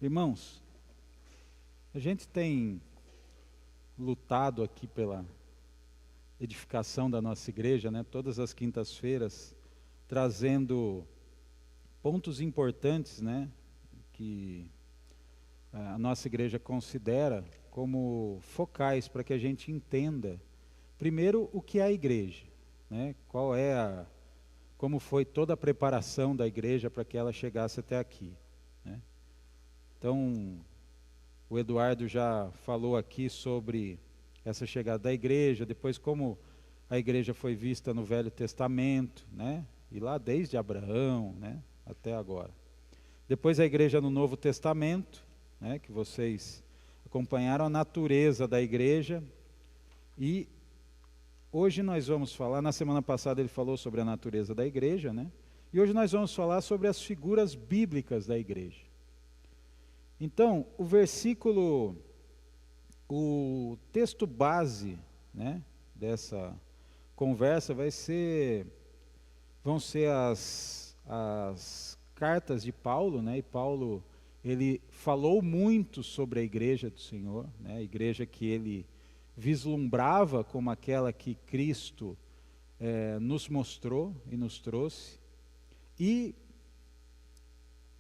Irmãos, a gente tem lutado aqui pela edificação da nossa igreja, né? Todas as quintas-feiras, trazendo pontos importantes, né? Que a nossa igreja considera como focais para que a gente entenda, primeiro, o que é a igreja, né? Como foi toda a preparação da igreja para que ela chegasse até aqui, né? Então, o Eduardo já falou aqui sobre essa chegada da igreja, depois como a igreja foi vista no Velho Testamento, né? E lá desde Abraão, né? Até agora. Depois a igreja no Novo Testamento, né? Que vocês acompanharam a natureza da igreja. E hoje nós vamos falar, na semana passada ele falou sobre a natureza da igreja, né? E hoje nós vamos falar sobre as figuras bíblicas da igreja. Então, o texto base, né, dessa conversa vão ser as cartas de Paulo, né? E Paulo, ele falou muito sobre a igreja do Senhor, né? A igreja que ele vislumbrava como aquela que Cristo nos mostrou e nos trouxe. E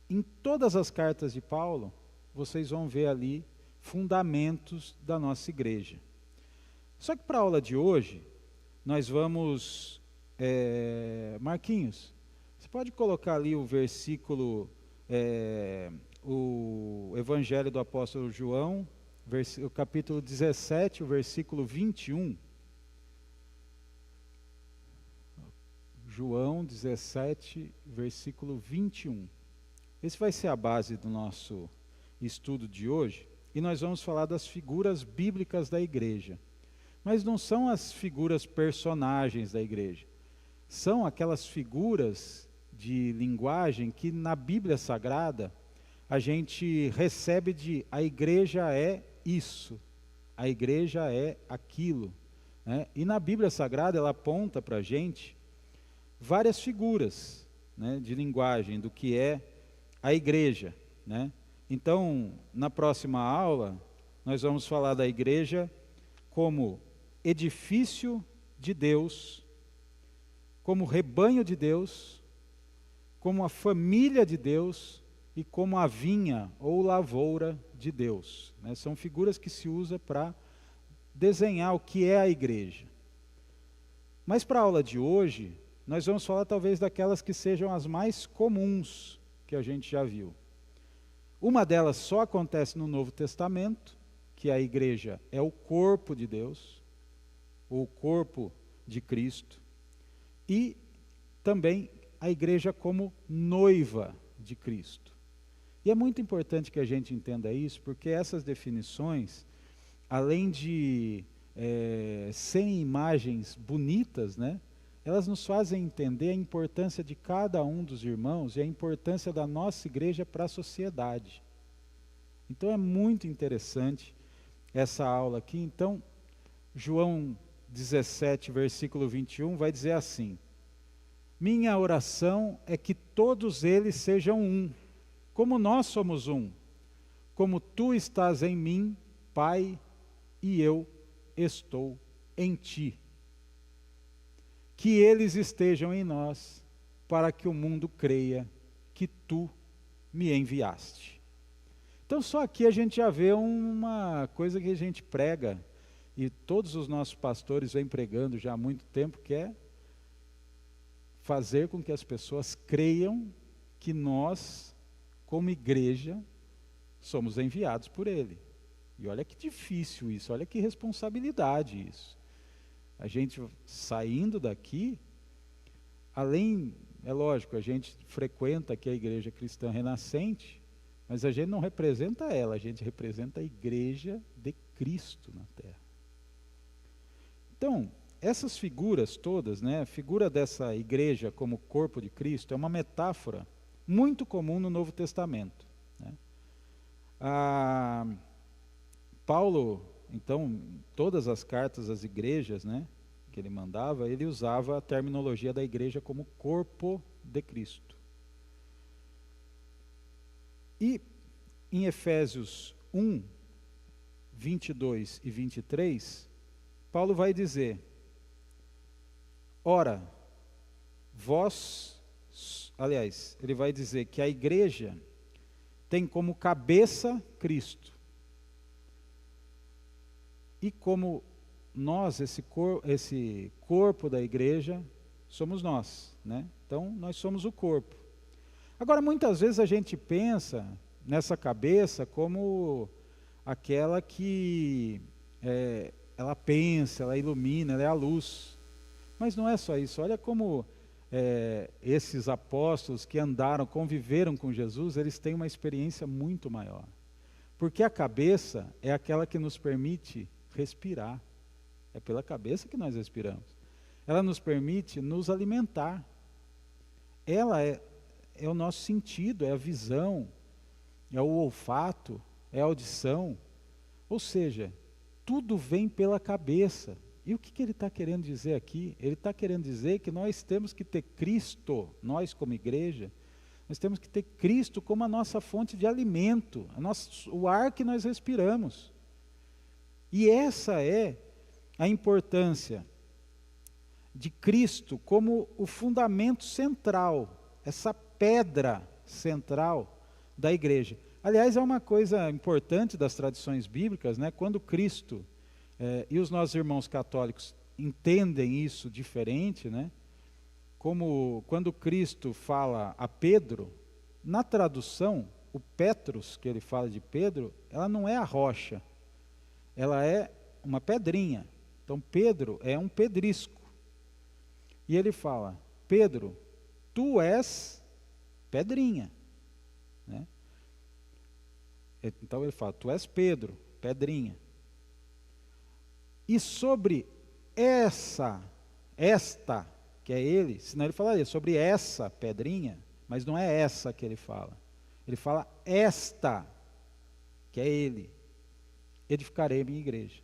em todas as cartas de Paulo, vocês vão ver ali fundamentos da nossa igreja. Só que para a aula de hoje, nós vamos... Marquinhos, você pode colocar ali o versículo, o Evangelho do Apóstolo João, o capítulo 17, o versículo 21. João 17, versículo 21. Esse vai ser a base do nosso estudo de hoje, e nós vamos falar das figuras bíblicas da igreja. Mas não são as figuras personagens da igreja, são aquelas figuras de linguagem que na Bíblia Sagrada a gente recebe de a igreja é isso, a igreja é aquilo, né? E na Bíblia Sagrada ela aponta para a gente várias figuras, né, de linguagem do que é a igreja, né? Então, na próxima aula, nós vamos falar da igreja como edifício de Deus, como rebanho de Deus, como a família de Deus e como a vinha ou lavoura de Deus, né? São figuras que se usa para desenhar o que é a igreja. Mas para a aula de hoje, nós vamos falar talvez daquelas que sejam as mais comuns que a gente já viu. Uma delas só acontece no Novo Testamento, que a igreja é o corpo de Deus, ou o corpo de Cristo, e também a igreja como noiva de Cristo. E é muito importante que a gente entenda isso, porque essas definições, além de serem imagens bonitas, né, elas nos fazem entender a importância de cada um dos irmãos e a importância da nossa igreja para a sociedade. Então é muito interessante essa aula aqui. Então, João 17, versículo 21, vai dizer assim: minha oração é que todos eles sejam um, como nós somos um, como tu estás em mim, Pai, e eu estou em ti. Que eles estejam em nós, para que o mundo creia que tu me enviaste. Então só aqui a gente já vê uma coisa que a gente prega, e todos os nossos pastores vêm pregando já há muito tempo, que é fazer com que as pessoas creiam que nós, como igreja, somos enviados por Ele. E olha que difícil isso, olha que responsabilidade isso. A gente saindo daqui, além, é lógico, a gente frequenta aqui a Igreja Cristã Renascente, mas a gente não representa ela, a gente representa a Igreja de Cristo na Terra. Então, essas figuras todas, né, a figura dessa igreja como corpo de Cristo é uma metáfora muito comum no Novo Testamento, né? Paulo, então, todas as cartas às igrejas, né, que ele mandava, ele usava a terminologia da igreja como corpo de Cristo. E em Efésios 1, 22 e 23, Paulo vai dizer: ora, ele vai dizer que a igreja tem como cabeça Cristo. E como nós, esse corpo da igreja, somos nós, né? Então, nós somos o corpo. Agora, muitas vezes a gente pensa nessa cabeça como aquela que ela pensa, ela ilumina, ela é a luz. Mas não é só isso. Olha como esses apóstolos que andaram, conviveram com Jesus, eles têm uma experiência muito maior. Porque a cabeça é aquela que nos permite respirar. É pela cabeça que nós respiramos. Ela nos permite nos alimentar. Ela é o nosso sentido, é a visão, é o olfato, é a audição. Ou seja, tudo vem pela cabeça. E o que ele está querendo dizer aqui? Ele está querendo dizer que nós temos que ter Cristo, nós como igreja, nós temos que ter Cristo como a nossa fonte de alimento, o ar que nós respiramos. E essa é a importância de Cristo como o fundamento central, essa pedra central da igreja. Aliás, é uma coisa importante das tradições bíblicas, né? Quando Cristo e os nossos irmãos católicos entendem isso diferente, né? Como quando Cristo fala a Pedro, na tradução, o Petros, que ele fala de Pedro, ela não é a rocha, ela é uma pedrinha. Então Pedro é um pedrisco. E ele fala: Pedro, tu és pedrinha, né? Então ele fala: tu és Pedro, pedrinha. E sobre esta, que é ele, senão ele falaria sobre essa pedrinha, mas não é essa que ele fala. Ele fala esta, que é ele, edificarei minha igreja.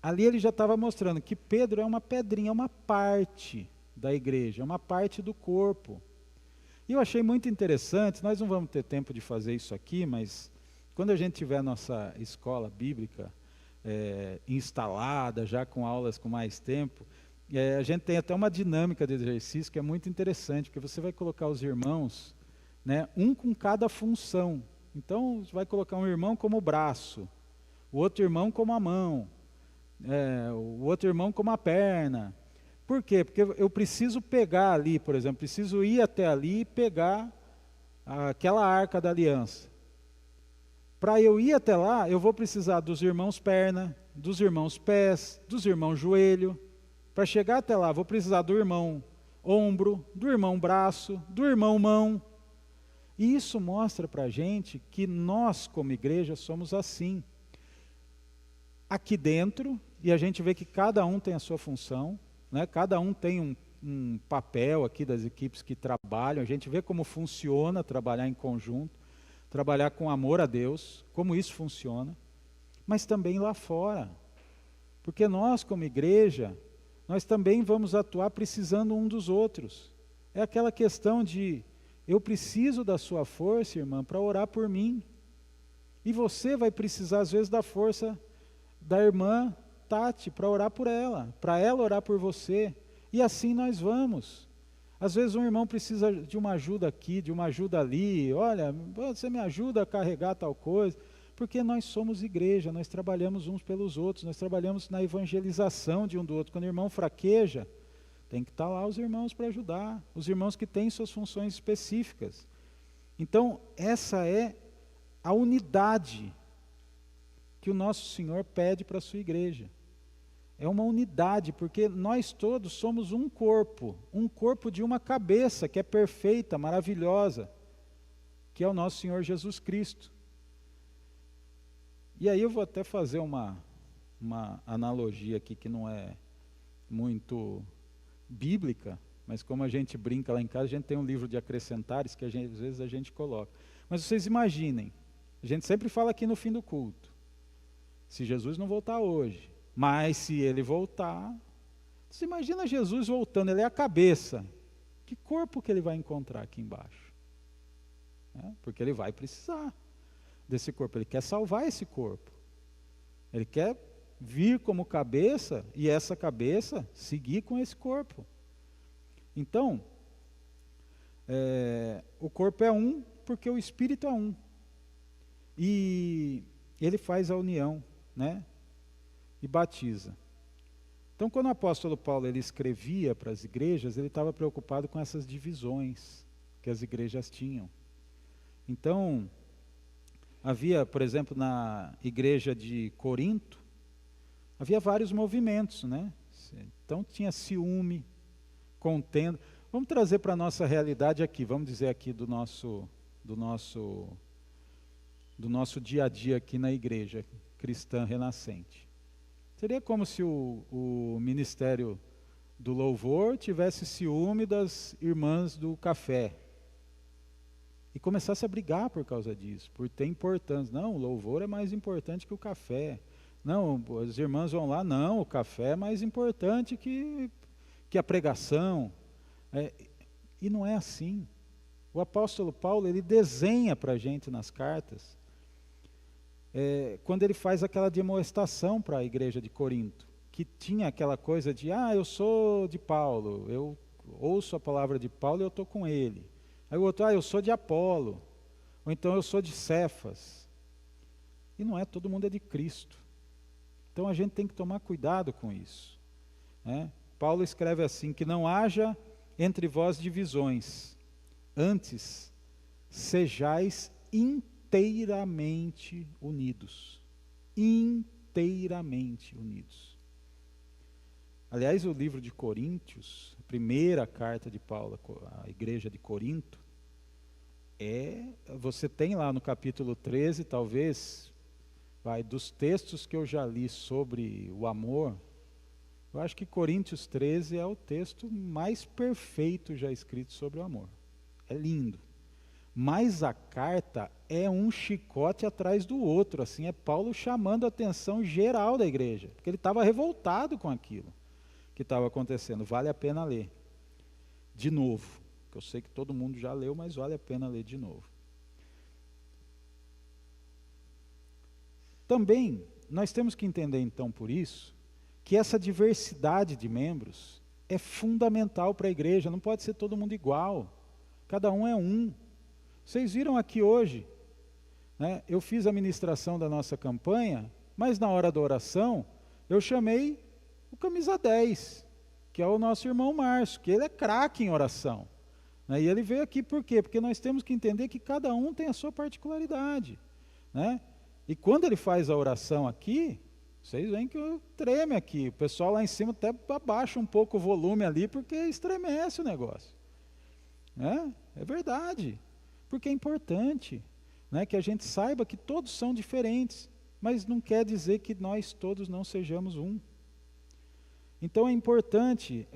Ali ele já estava mostrando que Pedro é uma pedrinha, é uma parte da igreja, é uma parte do corpo. E eu achei muito interessante, nós não vamos ter tempo de fazer isso aqui, mas quando a gente tiver a nossa escola bíblica instalada, já com aulas com mais tempo, a gente tem até uma dinâmica de exercício que é muito interessante, porque você vai colocar os irmãos, né, um com cada função. Então, você vai colocar um irmão como o braço, o outro irmão como a mão, o outro irmão como a perna. Por quê? Porque eu preciso pegar ali, por exemplo, preciso ir até ali e pegar aquela arca da aliança. Para eu ir até lá, eu vou precisar dos irmãos perna, dos irmãos pés, dos irmãos joelho. Para chegar até lá, vou precisar do irmão ombro, do irmão braço, do irmão mão. E isso mostra para a gente que nós, como igreja, somos assim. Aqui dentro, e a gente vê que cada um tem a sua função, né? Cada um tem um papel aqui das equipes que trabalham, a gente vê como funciona trabalhar em conjunto, trabalhar com amor a Deus, como isso funciona, mas também lá fora, porque nós como igreja, nós também vamos atuar precisando um dos outros. É aquela questão de, eu preciso da sua força, irmã, para orar por mim, e você vai precisar às vezes da força da irmã Tati para orar por ela, para ela orar por você, e assim nós vamos. Às vezes um irmão precisa de uma ajuda aqui, de uma ajuda ali, olha, você me ajuda a carregar tal coisa, porque nós somos igreja, nós trabalhamos uns pelos outros, nós trabalhamos na evangelização de um do outro. Quando o irmão fraqueja, tem que estar lá os irmãos para ajudar, os irmãos que têm suas funções específicas. Então, essa é a unidade que o nosso Senhor pede para a sua igreja. É uma unidade, porque nós todos somos um corpo de uma cabeça que é perfeita, maravilhosa, que é o nosso Senhor Jesus Cristo. E aí eu vou até fazer uma analogia aqui que não é muito bíblica, mas como a gente brinca lá em casa, a gente tem um livro de acrescentares que às vezes a gente coloca. Mas vocês imaginem, a gente sempre fala aqui no fim do culto, se Jesus não voltar hoje, mas se ele voltar, você imagina Jesus voltando, ele é a cabeça, que corpo que ele vai encontrar aqui embaixo? Porque ele vai precisar. desse corpo, ele quer salvar esse corpo. Ele quer vir como cabeça e essa cabeça seguir com esse corpo. Então, o corpo é um porque o espírito é um. E ele faz a união, né? E batiza. Então, quando o apóstolo Paulo ele escrevia para as igrejas, ele estava preocupado com essas divisões que as igrejas tinham. Então, havia, por exemplo, na igreja de Corinto, havia vários movimentos, né? Então tinha ciúme, contenda. Vamos trazer para a nossa realidade aqui, vamos dizer aqui do nosso dia a dia aqui na igreja cristã renascente. Seria como se o ministério do louvor tivesse ciúme das irmãs do café e começasse a brigar por causa disso, por ter importância. Não, o louvor é mais importante que o café. Não, as irmãs vão lá, não, o café é mais importante que a pregação. E não é assim. O apóstolo Paulo, ele desenha para a gente nas cartas, quando ele faz aquela demonstração para a igreja de Corinto, que tinha aquela coisa de, eu sou de Paulo, eu ouço a palavra de Paulo e eu estou com ele. Aí o outro, eu sou de Apolo, ou então eu sou de Cefas. E não é, todo mundo é de Cristo. Então a gente tem que tomar cuidado com isso, né? Paulo escreve assim, que não haja entre vós divisões, antes sejais inteiramente unidos. Inteiramente unidos. Aliás, o livro de Coríntios, a primeira carta de Paulo à igreja de Corinto, você tem lá no capítulo 13, talvez, dos textos que eu já li sobre o amor, eu acho que Coríntios 13 é o texto mais perfeito já escrito sobre o amor. É lindo. Mas a carta é um chicote atrás do outro, assim, é Paulo chamando a atenção geral da igreja, porque ele estava revoltado com aquilo que estava acontecendo. Vale a pena ler de novo, que eu sei que todo mundo já leu, mas vale a pena ler de novo. Também, nós temos que entender então por isso, que essa diversidade de membros é fundamental para a igreja, não pode ser todo mundo igual, cada um é um. Vocês viram aqui hoje, né, eu fiz a ministração da nossa campanha, mas na hora da oração, eu chamei o camisa 10, que é o nosso irmão Márcio, que ele é craque em oração. Né, e ele veio aqui por quê? Porque nós temos que entender que cada um tem a sua particularidade. Né? E quando ele faz a oração aqui, vocês veem que eu treme aqui. O pessoal lá em cima até abaixa um pouco o volume ali, porque estremece o negócio. Né? É verdade. Porque é importante, né, que a gente saiba que todos são diferentes, mas não quer dizer que nós todos não sejamos um. Então é importante,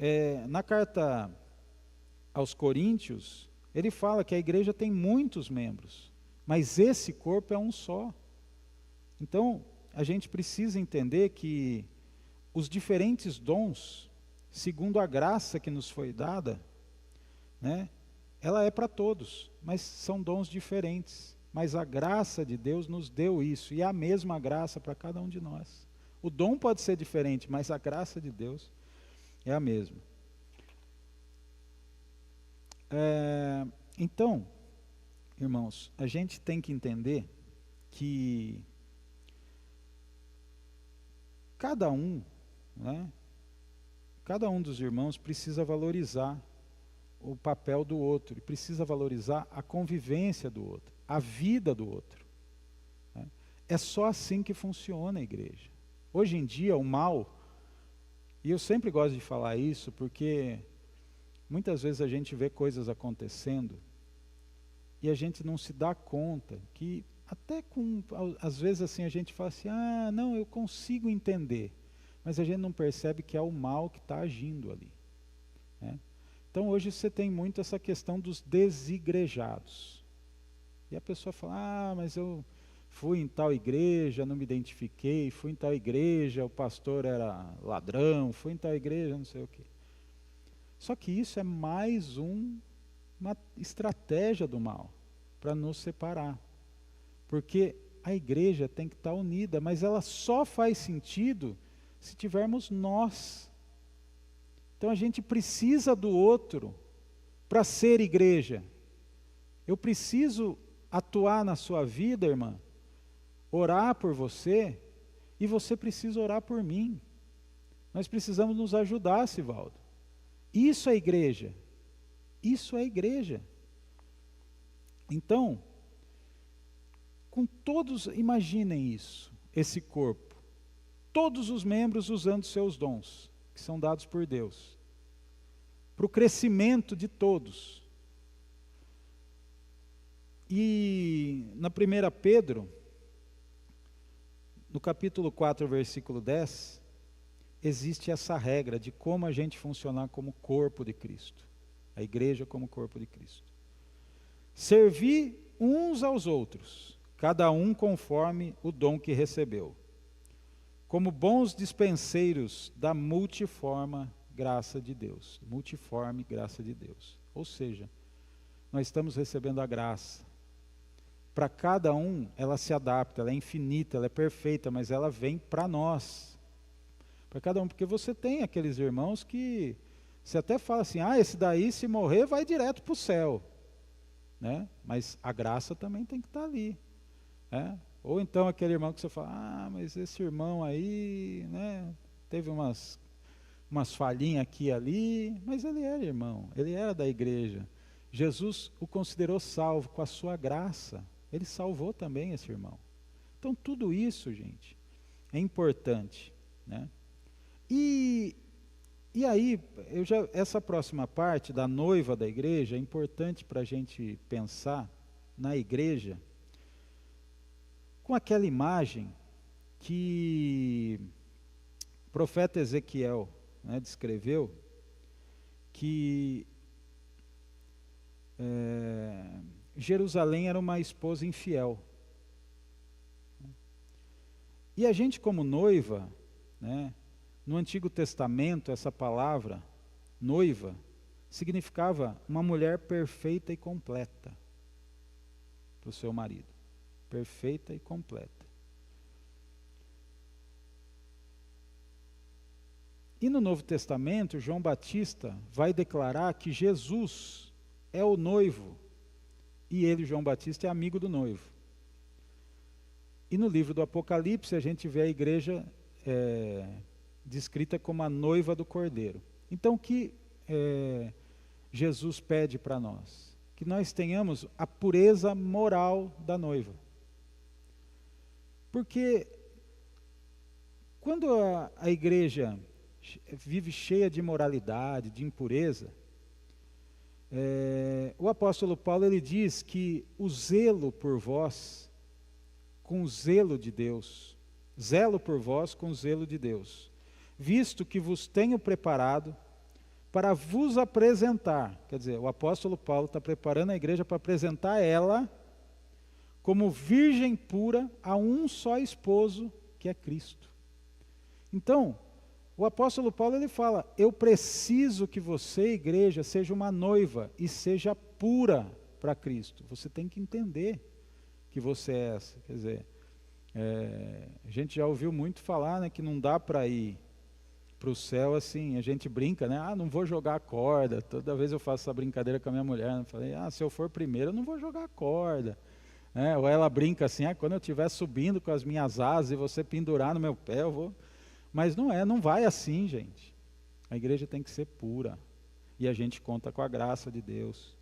na carta aos Coríntios, ele fala que a igreja tem muitos membros, mas esse corpo é um só. Então, a gente precisa entender que os diferentes dons, segundo a graça que nos foi dada, né, ela é para todos, mas são dons diferentes. Mas a graça de Deus nos deu isso, e é a mesma graça para cada um de nós. O dom pode ser diferente, mas a graça de Deus é a mesma. Então, irmãos, a gente tem que entender que cada um, né, cada um dos irmãos precisa valorizar o papel do outro, e precisa valorizar a convivência do outro, a vida do outro. Né? É só assim que funciona a igreja. Hoje em dia, o mal, e eu sempre gosto de falar isso, porque muitas vezes a gente vê coisas acontecendo, e a gente não se dá conta, que até às vezes assim a gente fala assim, não, eu consigo entender, mas a gente não percebe que é o mal que está agindo ali. Né? Então hoje você tem muito essa questão dos desigrejados. E a pessoa fala, mas eu fui em tal igreja, não me identifiquei, fui em tal igreja, o pastor era ladrão, fui em tal igreja, não sei o quê. Só que isso é mais uma estratégia do mal, para nos separar. Porque a igreja tem que estar unida, mas ela só faz sentido se tivermos nós. Então a gente precisa do outro para ser igreja. Eu preciso atuar na sua vida, irmã, orar por você, e você precisa orar por mim. Nós precisamos nos ajudar, Sivaldo. Isso é igreja. Isso é igreja. Então, com todos, imaginem isso, esse corpo. Todos os membros usando seus dons, que são dados por Deus, para o crescimento de todos. E na 1 Pedro, no capítulo 4, versículo 10, existe essa regra de como a gente funcionar como corpo de Cristo. A igreja como corpo de Cristo. Servir uns aos outros, cada um conforme o dom que recebeu, como bons dispenseiros da multiforme graça de Deus. Multiforme graça de Deus. Ou seja, nós estamos recebendo a graça. Para cada um, ela se adapta, ela é infinita, ela é perfeita, mas ela vem para nós. Para cada um, porque você tem aqueles irmãos que você até fala assim, esse daí se morrer vai direto para o céu. Né? Mas a graça também tem que estar ali. Né? Ou então aquele irmão que você fala, mas esse irmão aí, né, teve umas falhinhas aqui e ali, mas ele era irmão, ele era da igreja. Jesus o considerou salvo com a sua graça. Ele salvou também esse irmão. Então tudo isso, gente, é importante. Né? E aí, essa próxima parte da noiva da igreja, é importante para a gente pensar na igreja com aquela imagem que o profeta Ezequiel, né, descreveu, que Jerusalém era uma esposa infiel. E a gente como noiva, né, no Antigo Testamento, essa palavra, noiva, significava uma mulher perfeita e completa para o seu marido. Perfeita e completa. E no Novo Testamento, João Batista vai declarar que Jesus é o noivo, e ele, João Batista, é amigo do noivo. E no livro do Apocalipse, a gente vê a igreja descrita como a noiva do Cordeiro. Então, o que Jesus pede para nós? Que nós tenhamos a pureza moral da noiva. Porque quando a igreja vive cheia de imoralidade, de impureza, o apóstolo Paulo ele diz que o zelo por vós, com o zelo de Deus, zelo por vós com o zelo de Deus, visto que vos tenho preparado para vos apresentar, quer dizer, o apóstolo Paulo está preparando a igreja para apresentar ela como virgem pura a um só esposo, que é Cristo. Então, o apóstolo Paulo ele fala, eu preciso que você, igreja, seja uma noiva e seja pura para Cristo. Você tem que entender que você é essa. Quer dizer, a gente já ouviu muito falar, né, que não dá para ir para o céu assim, a gente brinca, né? Não vou jogar a corda. Toda vez eu faço essa brincadeira com a minha mulher, né? Falei, se eu for primeiro, eu não vou jogar a corda. Ou ela brinca assim, quando eu estiver subindo com as minhas asas e você pendurar no meu pé, eu vou. Mas não vai assim, gente. A igreja tem que ser pura. E a gente conta com a graça de Deus.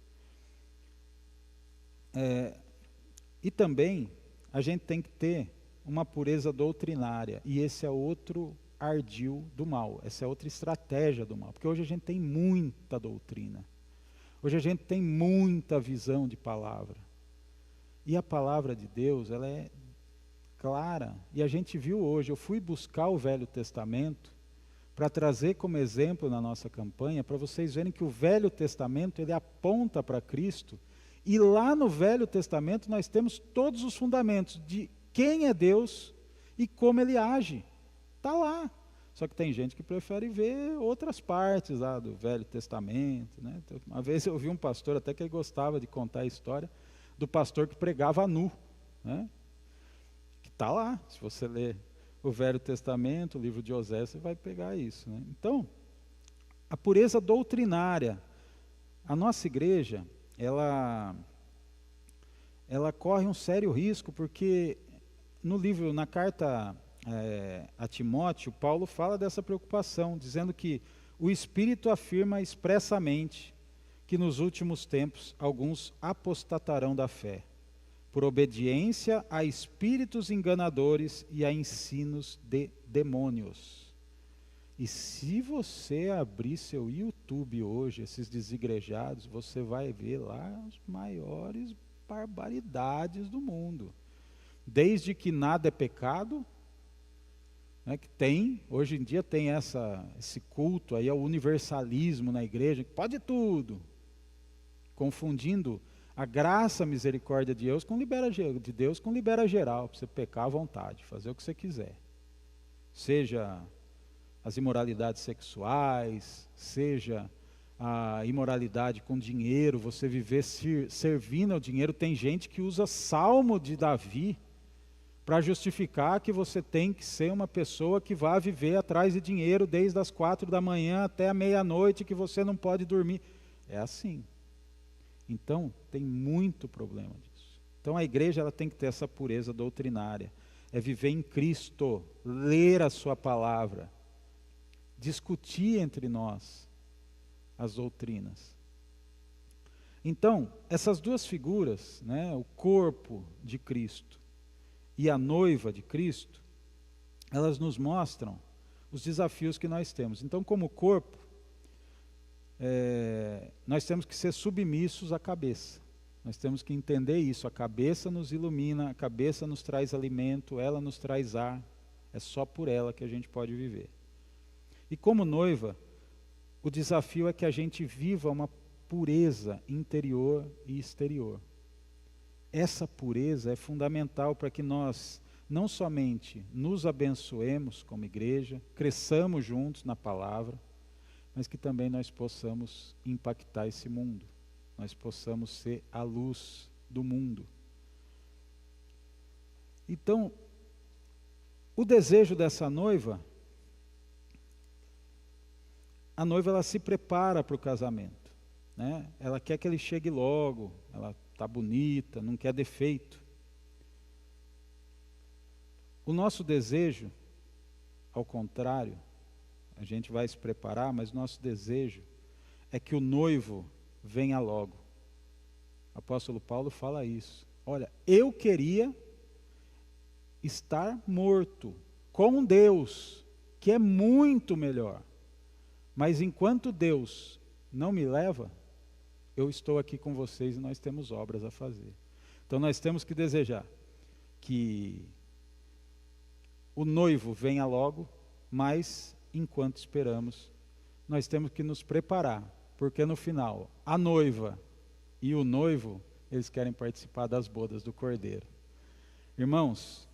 E também, a gente tem que ter uma pureza doutrinária. E esse é outro ardil do mal. Essa é outra estratégia do mal. Porque hoje a gente tem muita doutrina. Hoje a gente tem muita visão de palavra. E a palavra de Deus, ela é clara. E a gente viu hoje, eu fui buscar o Velho Testamento para trazer como exemplo na nossa campanha, para vocês verem que o Velho Testamento, ele aponta para Cristo. E lá no Velho Testamento nós temos todos os fundamentos de quem é Deus e como Ele age. Está lá. Só que tem gente que prefere ver outras partes lá do Velho Testamento. Né? Uma vez eu vi um pastor, até que ele gostava de contar a história, do pastor que pregava nu. Né? está lá. Se você ler o Velho Testamento, o livro de Osés, você vai pegar isso, né? Então, a pureza doutrinária. A nossa igreja, ela corre um sério risco, porque na carta a Timóteo, Paulo fala dessa preocupação, dizendo que o Espírito afirma expressamente que nos últimos tempos alguns apostatarão da fé, por obediência a espíritos enganadores e a ensinos de demônios. E se você abrir seu YouTube hoje, esses desigrejados, você vai ver lá as maiores barbaridades do mundo. Desde que nada é pecado, né, que hoje em dia tem esse culto aí ao universalismo na igreja, que pode tudo, confundindo a graça, a misericórdia de Deus com libera geral, para você pecar à vontade, fazer o que você quiser. Seja as imoralidades sexuais, seja a imoralidade com dinheiro, você viver servindo ao dinheiro. Tem gente que usa Salmo de Davi para justificar que você tem que ser uma pessoa que vai viver atrás de dinheiro desde as 4 da manhã até a meia-noite, que você não pode dormir. É assim. Então, tem muito problema disso. Então, a igreja ela tem que ter essa pureza doutrinária. É viver em Cristo, ler a sua palavra, discutir entre nós as doutrinas. Então, essas duas figuras, né, o corpo de Cristo e a noiva de Cristo, elas nos mostram os desafios que nós temos. Então, como corpo, nós temos que ser submissos à cabeça. Nós temos que entender isso. A cabeça nos ilumina, a cabeça nos traz alimento, ela nos traz ar. É só por ela que a gente pode viver. E como noiva, o desafio é que a gente viva uma pureza interior e exterior. Essa pureza é fundamental para que nós não somente nos abençoemos como igreja, cresçamos juntos na palavra, mas que também nós possamos impactar esse mundo, nós possamos ser a luz do mundo. Então, o desejo dessa noiva, a noiva ela se prepara para o casamento, né? Ela quer que ele chegue logo, ela está bonita, não quer defeito. O nosso desejo, ao contrário, a gente vai se preparar, mas nosso desejo é que o noivo venha logo. O apóstolo Paulo fala isso. Olha, eu queria estar morto com Deus, que é muito melhor. Mas enquanto Deus não me leva, eu estou aqui com vocês e nós temos obras a fazer. Então nós temos que desejar que o noivo venha logo, mas enquanto esperamos, nós temos que nos preparar, porque no final, a noiva e o noivo, eles querem participar das bodas do Cordeiro. Irmãos,